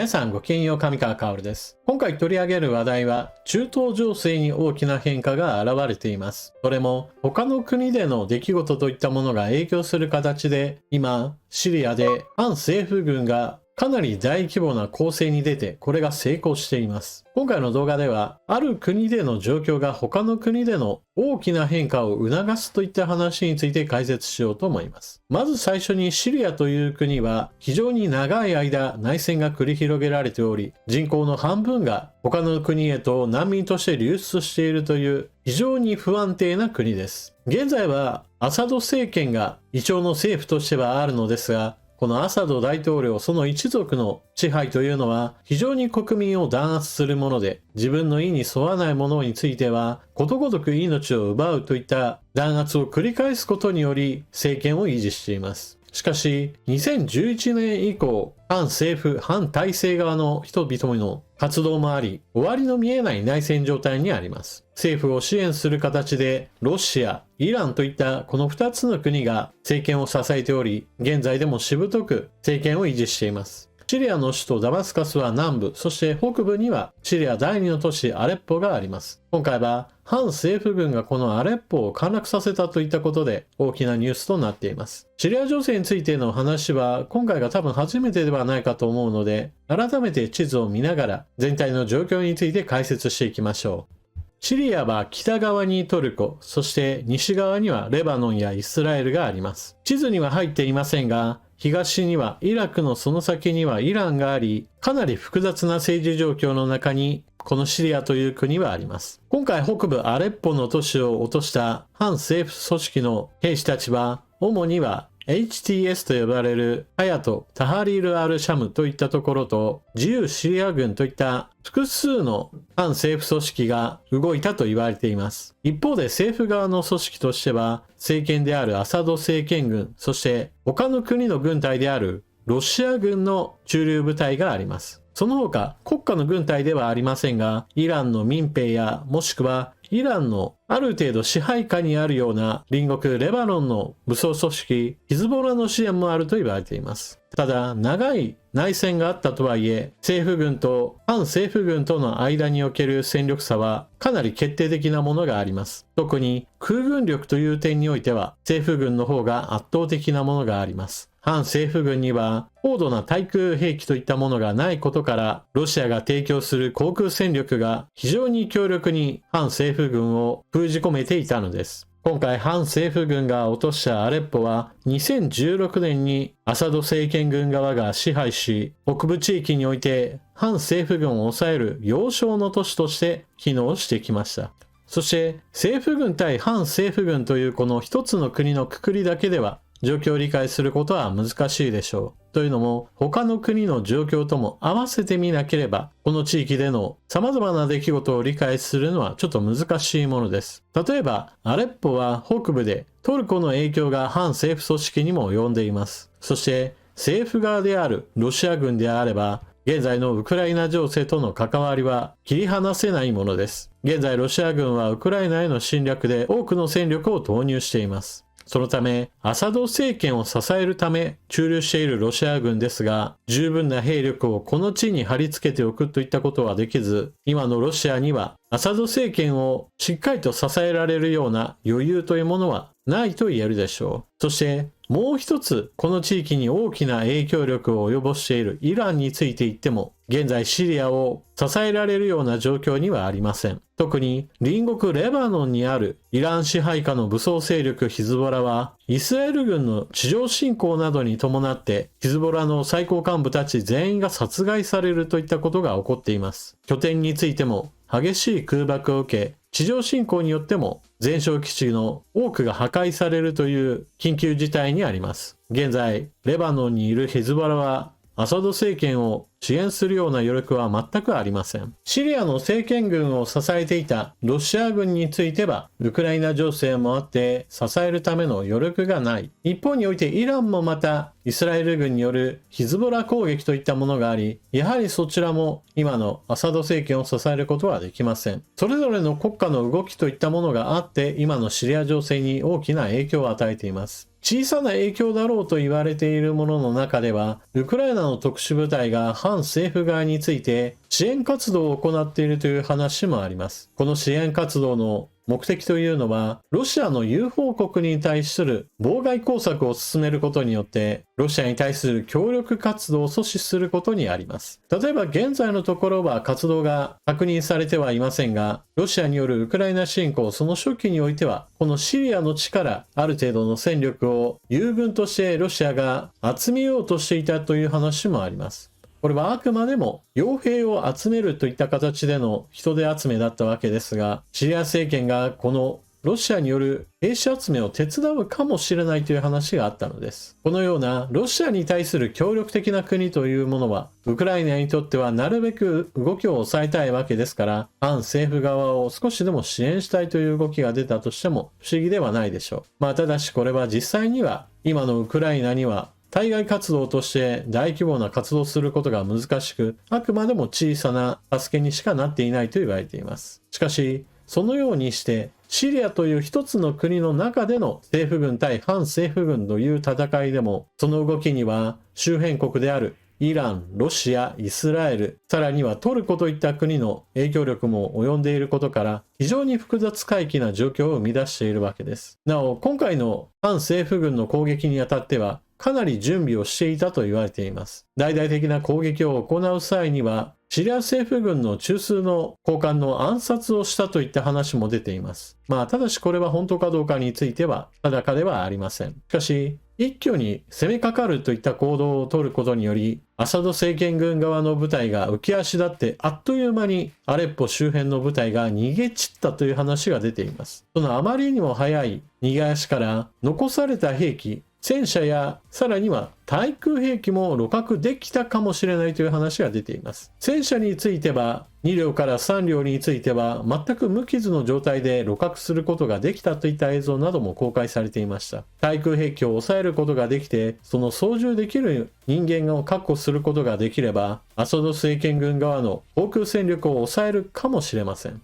皆さんごきげんよう、上川薫です。今回取り上げる話題は、中東情勢に大きな変化が現れています。それも、他の国での出来事といったものが影響する形で、今、シリアで反政府軍がかなり大規模な攻勢に出て、これが成功しています。今回の動画では、ある国での状況が他の国での大きな変化を促すといった話について解説しようと思います。まず最初にシリアという国は非常に長い間内戦が繰り広げられており、人口の半分が他の国へと難民として流出しているという非常に不安定な国です。現在はアサド政権が一応の政府としてはあるのですが、このアサド大統領、その一族の支配というのは非常に国民を弾圧するもので、自分の意に沿わないものについてはことごとく命を奪うといった弾圧を繰り返すことにより政権を維持しています。しかし、2011年以降、反政府、反体制側の人々の活動もあり、終わりの見えない内戦状態にあります。政府を支援する形で、ロシア、イランといったこの2つの国が政権を支えており、現在でもしぶとく政権を維持しています。シリアの首都ダマスカスは南部、そして北部にはシリア第2の都市アレッポがあります。今回は反政府軍がこのアレッポを陥落させたといったことで大きなニュースとなっています。シリア情勢についての話は今回が多分初めてではないかと思うので、改めて地図を見ながら全体の状況について解説していきましょう。シリアは北側にトルコ、そして西側にはレバノンやイスラエルがあります。地図には入っていませんが、東にはイラクのその先にはイランがあり、かなり複雑な政治状況の中にこのシリアという国はあります。今回北部アレッポの都市を落とした反政府組織の兵士たちは、主にはHTS と呼ばれるハヤト・タハリール・アル・シャムといったところと自由シリア軍といった複数の反政府組織が動いたと言われています。一方で政府側の組織としては政権であるアサド政権軍、そして他の国の軍隊であるロシア軍の駐留部隊があります。その他国家の軍隊ではありませんが、イランの民兵やもしくはイランのある程度支配下にあるような隣国レバノンの武装組織ヒズボラの支援もあると言われています。ただ長い内戦があったとはいえ、政府軍と反政府軍との間における戦力差はかなり決定的なものがあります。特に空軍力という点においては政府軍の方が圧倒的なものがあります。反政府軍には高度な対空兵器といったものがないことから、ロシアが提供する航空戦力が非常に強力に反政府軍を封じ込めていたのです。今回反政府軍が落としたアレッポは2016年にアサド政権軍側が支配し、北部地域において反政府軍を抑える要衝の都市として機能してきました。そして政府軍対反政府軍というこの一つの国の括りだけでは状況を理解することは難しいでしょう。というのも他の国の状況とも合わせてみなければこの地域での様々な出来事を理解するのはちょっと難しいものです。例えばアレッポは北部でトルコの影響が反政府組織にも及んでいます。そして政府側であるロシア軍であれば現在のウクライナ情勢との関わりは切り離せないものです。現在ロシア軍はウクライナへの侵略で多くの戦力を投入しています。そのため、アサド政権を支えるため駐留しているロシア軍ですが、十分な兵力をこの地に貼り付けておくといったことはできず、今のロシアにはアサド政権をしっかりと支えられるような余裕というものはないと言えるでしょう。そして、もう一つ、この地域に大きな影響力を及ぼしているイランについて言っても、現在シリアを支えられるような状況にはありません。特に隣国レバノンにあるイラン支配下の武装勢力ヒズボラは、イスラエル軍の地上侵攻などに伴ってヒズボラの最高幹部たち全員が殺害されるといったことが起こっています。拠点についても激しい空爆を受け、地上侵攻によっても前哨基地の多くが破壊されるという緊急事態にあります。現在、レバノンにいるヒズボラはアサド政権を支援するような余力は全くありません。シリアの政権軍を支えていたロシア軍については、ウクライナ情勢もあって支えるための余力がない。一方においてイランもまたイスラエル軍によるヒズボラ攻撃といったものがあり、やはりそちらも今のアサド政権を支えることはできません。それぞれの国家の動きといったものがあって、今のシリア情勢に大きな影響を与えています。小さな影響だろうと言われているものの中では、ウクライナの特殊部隊が反政府側について支援活動を行っているという話もあります。この支援活動の目的というのは、ロシアの友好国に対する妨害工作を進めることによって、ロシアに対する協力活動を阻止することにあります。例えば現在のところは活動が確認されてはいませんが、ロシアによるウクライナ侵攻、その初期においては、このシリアの地からある程度の戦力を友軍としてロシアが集めようとしていたという話もあります。これはあくまでも傭兵を集めるといった形での人手集めだったわけですが、シリア政権がこのロシアによる兵士集めを手伝うかもしれないという話があったのです。このようなロシアに対する協力的な国というものは、ウクライナにとってはなるべく動きを抑えたいわけですから、反政府側を少しでも支援したいという動きが出たとしても不思議ではないでしょう。ただしこれは実際には今のウクライナには対外活動として大規模な活動をすることが難しく、あくまでも小さな助けにしかなっていないと言われています。しかし、そのようにして、シリアという一つの国の中での政府軍対反政府軍という戦いでも、その動きには周辺国であるイラン、ロシア、イスラエル、さらにはトルコといった国の影響力も及んでいることから、非常に複雑回帰な状況を生み出しているわけです。なお、今回の反政府軍の攻撃にあたっては、かなり準備をしていたと言われています。大々的な攻撃を行う際には、シリア政府軍の中枢の高官の暗殺をしたといった話も出ています。ただしこれは本当かどうかについては定かではありません。しかし、一挙に攻めかかるといった行動を取ることにより、アサド政権軍側の部隊が浮き足立ってあっという間にアレッポ周辺の部隊が逃げ散ったという話が出ています。そのあまりにも早い逃げ足から残された兵器、戦車やさらには対空兵器も露獲できたかもしれないという話が出ています。戦車については2両から3両については全く無傷の状態で露獲することができたといった映像なども公開されていました。対空兵器を抑えることができて、その操縦できる人間を確保することができれば、アサド政権軍側の航空戦力を抑えるかもしれません。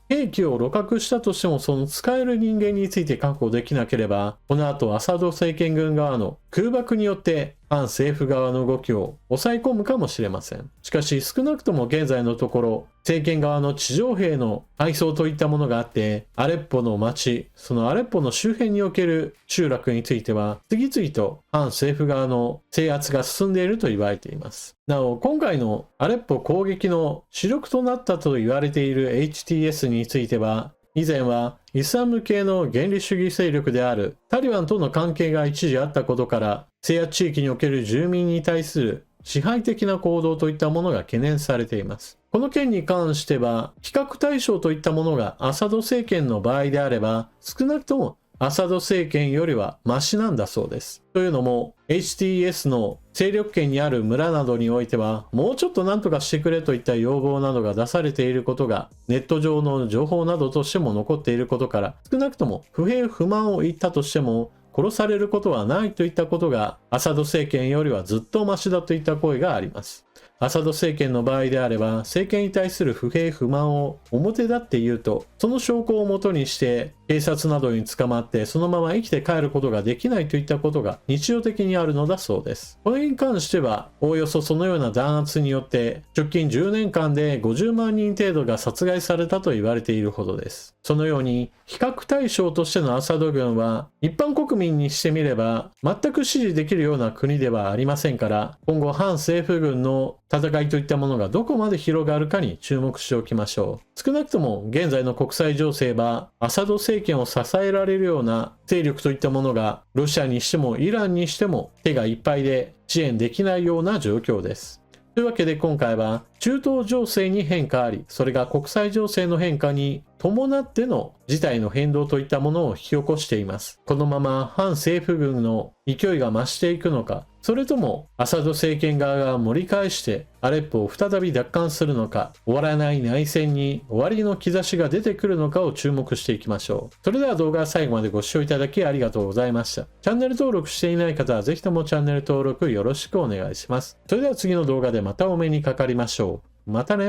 兵器を露獲したとしてもその使える人間について確保できなければ、この後アサド政権軍側の空爆によって反政府側の動きを抑え込むかもしれません。しかし少なくとも現在のところ、政権側の地上兵の配送といったものがあって、アレッポの町、そのアレッポの周辺における集落については、次々と反政府側の制圧が進んでいると言われています。なお、今回のアレッポ攻撃の主力となったと言われている HTS については、以前はイスラム系の原理主義勢力であるタリバンとの関係が一時あったことから、制圧地域における住民に対する支配的な行動といったものが懸念されています。この件に関しては、比較対象といったものがアサド政権の場合であれば、少なくともアサド政権よりはマシなんだそうです。というのも、HTS の勢力圏にある村などにおいては、もうちょっと何とかしてくれといった要望などが出されていることが、ネット上の情報などとしても残っていることから、少なくとも不平不満を言ったとしても、殺されることはないといったことが、アサド政権よりはずっとマシだといった声があります。アサド政権の場合であれば、政権に対する不平不満を表立って言うと、その証拠をもとにして警察などに捕まってそのまま生きて帰ることができないといったことが日常的にあるのだそうです。これに関しては、おおよそそのような弾圧によって直近10年間で50万人程度が殺害されたと言われているほどです。そのように比較対象としてのアサド軍は一般国民にしてみれば全く支持できるような国ではありませんから、今後反政府軍の戦いといったものがどこまで広がるかに注目しておきましょう。少なくとも現在の国際情勢はアサド政権を支えられるような勢力といったものがロシアにしてもイランにしても手がいっぱいで支援できないような状況です。というわけで今回は中東情勢に変化あり、それが国際情勢の変化に伴っての事態の変動といったものを引き起こしています。このまま反政府軍の勢いが増していくのか、それともアサド政権側が盛り返してアレッポを再び奪還するのか、終わらない内戦に終わりの兆しが出てくるのかを注目していきましょう。それでは動画最後までご視聴いただきありがとうございました。チャンネル登録していない方はぜひともチャンネル登録よろしくお願いします。それでは次の動画でまたお目にかかりましょう。またね。